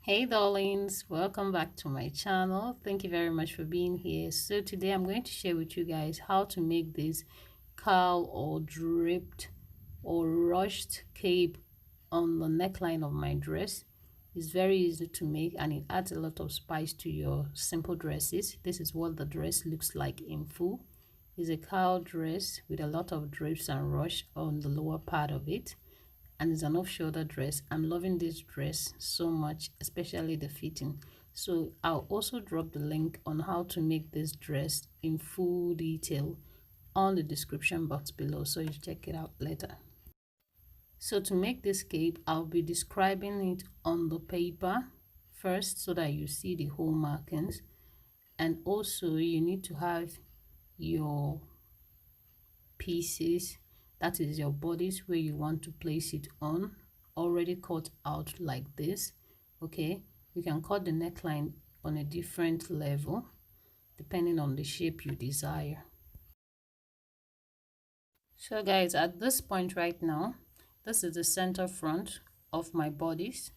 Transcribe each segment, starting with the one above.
Hey darlings, welcome back to my channel. Thank you very much for being here. So today I'm going to share with you guys how to make this cowl or draped or rushed cape on the neckline of my dress. It's very easy to make and it adds a lot of spice to your simple dresses. This is what the dress looks like in full. It's a cowl dress with a lot of drapes and rush on the lower part of it, and it's an off-shoulder dress. I'm loving this dress so much, especially the fitting. So I'll also drop the link on how to make this dress in full detail on the description box below, so you check it out later. So to make this cape, I'll be describing it on the paper first so that you see the whole markings, and also you need to have your pieces, that is your bodice, where you want to place it on, already cut out like this. Okay, you can cut the neckline on a different level depending on the shape you desire. So guys, at this point right now, this is the center front of my bodice,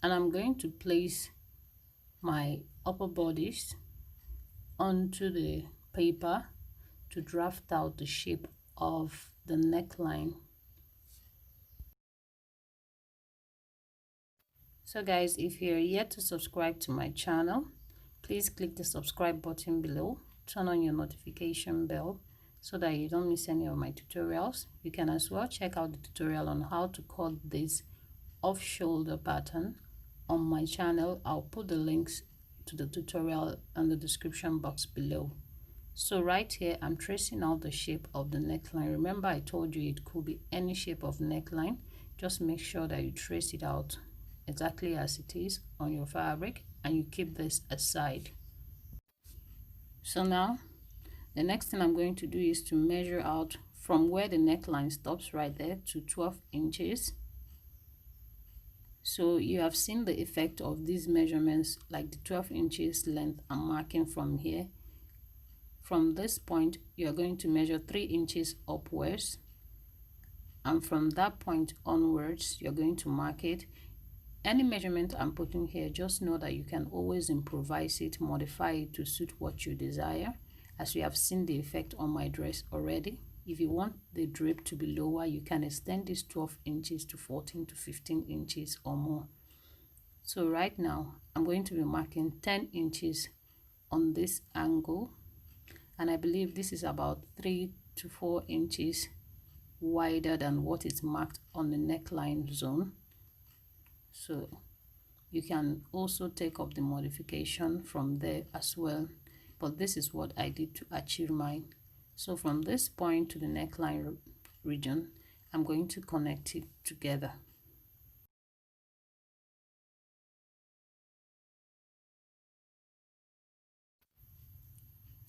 and I'm going to place my upper bodice onto the paper to draft out the shape of the neckline. So guys, if you're yet to subscribe to my channel, please click the subscribe button below, turn on your notification bell so that you don't miss any of my tutorials. You can as well check out the tutorial on how to cut this off shoulder pattern on my channel. I'll put the links to the tutorial in the description box below. So right here, I'm tracing out the shape of the neckline. Remember, I told you it could be any shape of neckline. Just make sure that you trace it out exactly as it is on your fabric, and you keep this aside. So now the next thing I'm going to do is to measure out from where the neckline stops right there to 12 inches. So you have seen the effect of these measurements, like the 12 inches length I'm marking from here. From this point, you are going to measure 3 inches upwards, and from that point onwards, you're going to mark it. Any measurement I'm putting here, just know that you can always improvise it, modify it to suit what you desire, as we have seen the effect on my dress already. If you want the drape to be lower, you can extend this 12 inches to 14 to 15 inches or more. So right now, I'm going to be marking 10 inches on this angle, and I believe this is about 3 to 4 inches wider than what is marked on the neckline zone. So you can also take up the modification from there as well, but this is what I did to achieve mine. So from this point to the neckline region, I'm going to connect it together.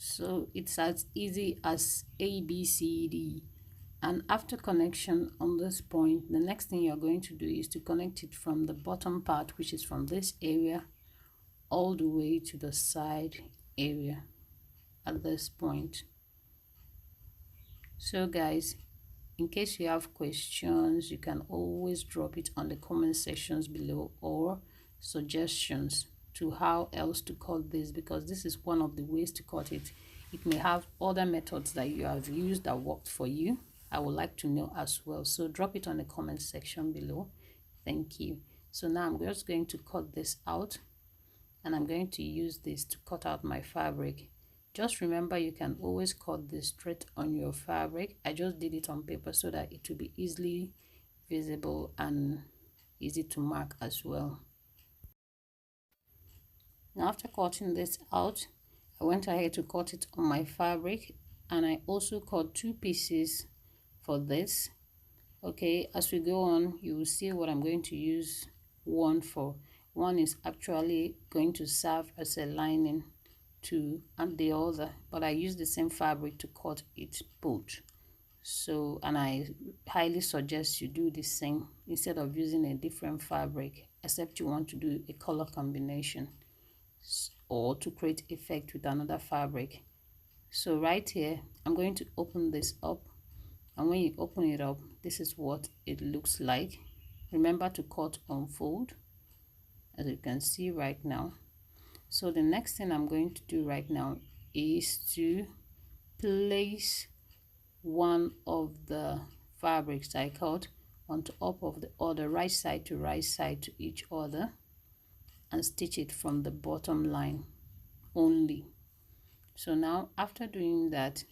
So it's as easy as A, B, C, D. And after connection on this point, the next thing you're going to do is to connect it from the bottom part, which is from this area, all the way to the side area at this point. So guys, in case you have questions, you can always drop it on the comment sections below, or suggestions to how else to cut this, because this is one of the ways to cut it. It may have other methods that you have used that worked for you. I would like to know as well, so drop it on the comment section below. Thank you. So now I'm just going to cut this out, and I'm going to use this to cut out my fabric. Just remember, you can always cut this straight on your fabric. I just did it on paper so that it will be easily visible and easy to mark as well. Now after cutting this out, I went ahead to cut it on my fabric, and I also cut 2 pieces for this. Okay, as we go on, you will see what I'm going to use one for. One is actually going to serve as a lining to and the other, but I use the same fabric to cut it both. So, and I highly suggest you do the same instead of using a different fabric, except you want to do a color combination or to create effect with another fabric. So right here, I'm going to open this up, and when you open it up, this is what it looks like. Remember to cut unfold as you can see right now. So the next thing I'm going to do right now is to place one of the fabrics I cut on top of the other, right side to each other, and stitch it from the bottom line only. So now after doing that,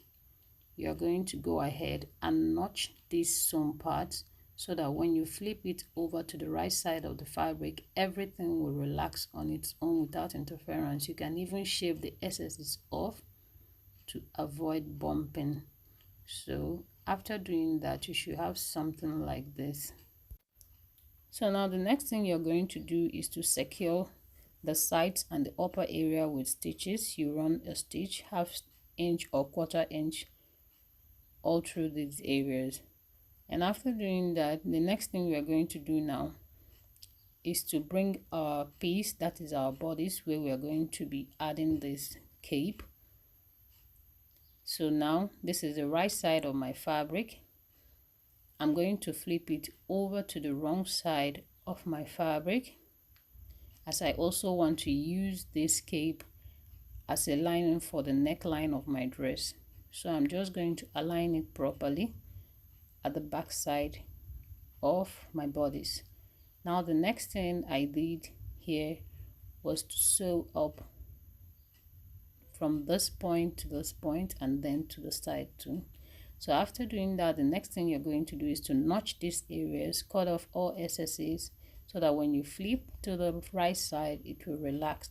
you're going to go ahead and notch these sewn parts so that when you flip it over to the right side of the fabric, everything will relax on its own without interference. You can even shave the excesses off to avoid bumping. So after doing that, you should have something like this. So now the next thing you're going to do is to secure the sides and the upper area with stitches. You run a stitch, ½ inch or ¼ inch, all through these areas. And after doing that, the next thing we are going to do now is to bring our piece, that is our bodice, where we are going to be adding this cape. So now this is the right side of my fabric. I'm going to flip it over to the wrong side of my fabric, as I also want to use this cape as a lining for the neckline of my dress. So I'm just going to align it properly at the back side of my bodice. Now the next thing I did here was to sew up from this point to this point and then to the side too. So after doing that, the next thing you're going to do is to notch these areas, cut off all excesses so that when you flip to the right side, it will relax.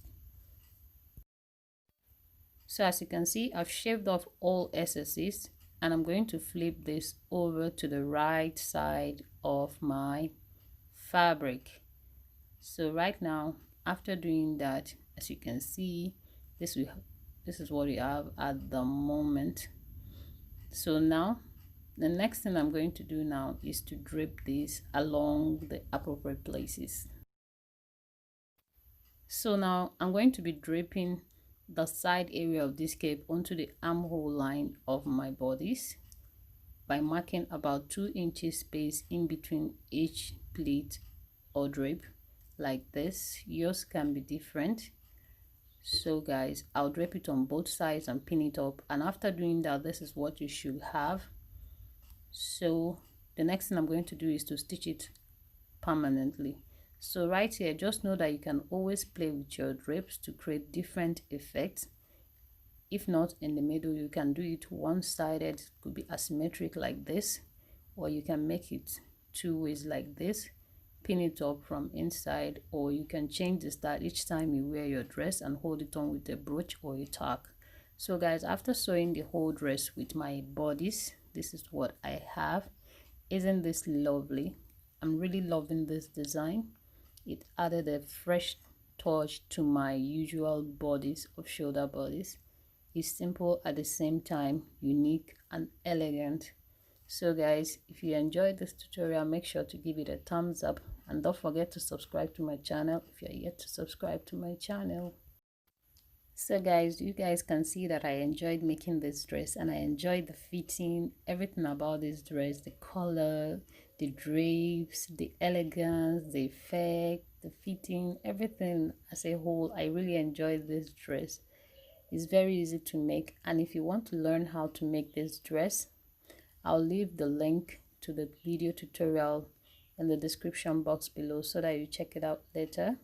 So as you can see, I've shaved off all excesses, and I'm going to flip this over to the right side of my fabric. So right now, after doing that, as you can see, this is what we have at the moment. So now the next thing I'm going to do now is to drape this along the appropriate places. So now I'm going to be draping the side area of this cape onto the armhole line of my bodice by marking about 2 inches space in between each pleat or drape, like this. Yours can be different. So guys, I'll drape it on both sides and pin it up, and after doing that, this is what you should have. So the next thing I'm going to do is to stitch it permanently. So right here, just know that you can always play with your drapes to create different effects. If not in the middle, you can do it one-sided, it could be asymmetric like this, or you can make it 2 ways like this, pin it up from inside, or you can change the style each time you wear your dress and hold it on with a brooch or a tag. So guys, after sewing the whole dress with my bodice, this is what I have. Isn't this lovely? I'm really loving this design. It added a fresh touch to my usual bodice of shoulder bodice. It's simple at the same time, unique and elegant. So guys, if you enjoyed this tutorial, make sure to give it a thumbs up, and don't forget to subscribe to my channel if you're yet to subscribe to my channel. So guys, you guys can see that I enjoyed making this dress, and I enjoyed the fitting, everything about this dress, the color, the drapes, the elegance, the effect, the fitting, everything as a whole. I really enjoyed this dress. It's very easy to make, and if you want to learn how to make this dress, I'll leave the link to the video tutorial in the description box below so that you check it out later.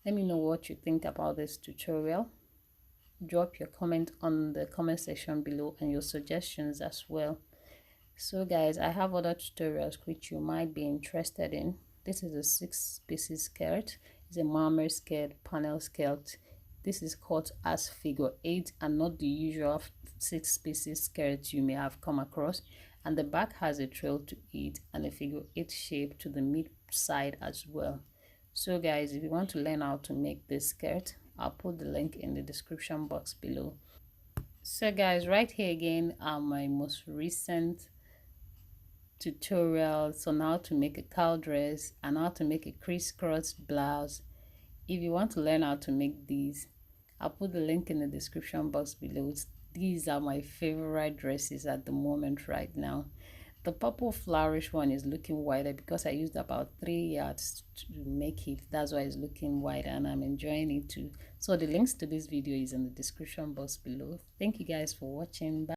Let me know what you think about this tutorial. Drop your comment on the comment section below and your suggestions as well. So guys, I have other tutorials which you might be interested in. This is a 6-piece skirt. It's a mermaid skirt, panel skirt. This is cut as figure 8 and not the usual 6-piece skirt you may have come across. And the back has a trail to it and a figure 8 shape to the mid side as well. So guys, if you want to learn how to make this skirt, I'll put the link in the description box below. So guys, right here again are my most recent tutorials on how to make a cowl dress and how to make a crisscross blouse. If you want to learn how to make these, I'll put the link in the description box below. These are my favorite dresses at the moment right now. The purple flourish one is looking wider because I used about 3 yards to make it. That's why it's looking wider, and I'm enjoying it too. So the links to this video is in the description box below. Thank you guys for watching. Bye.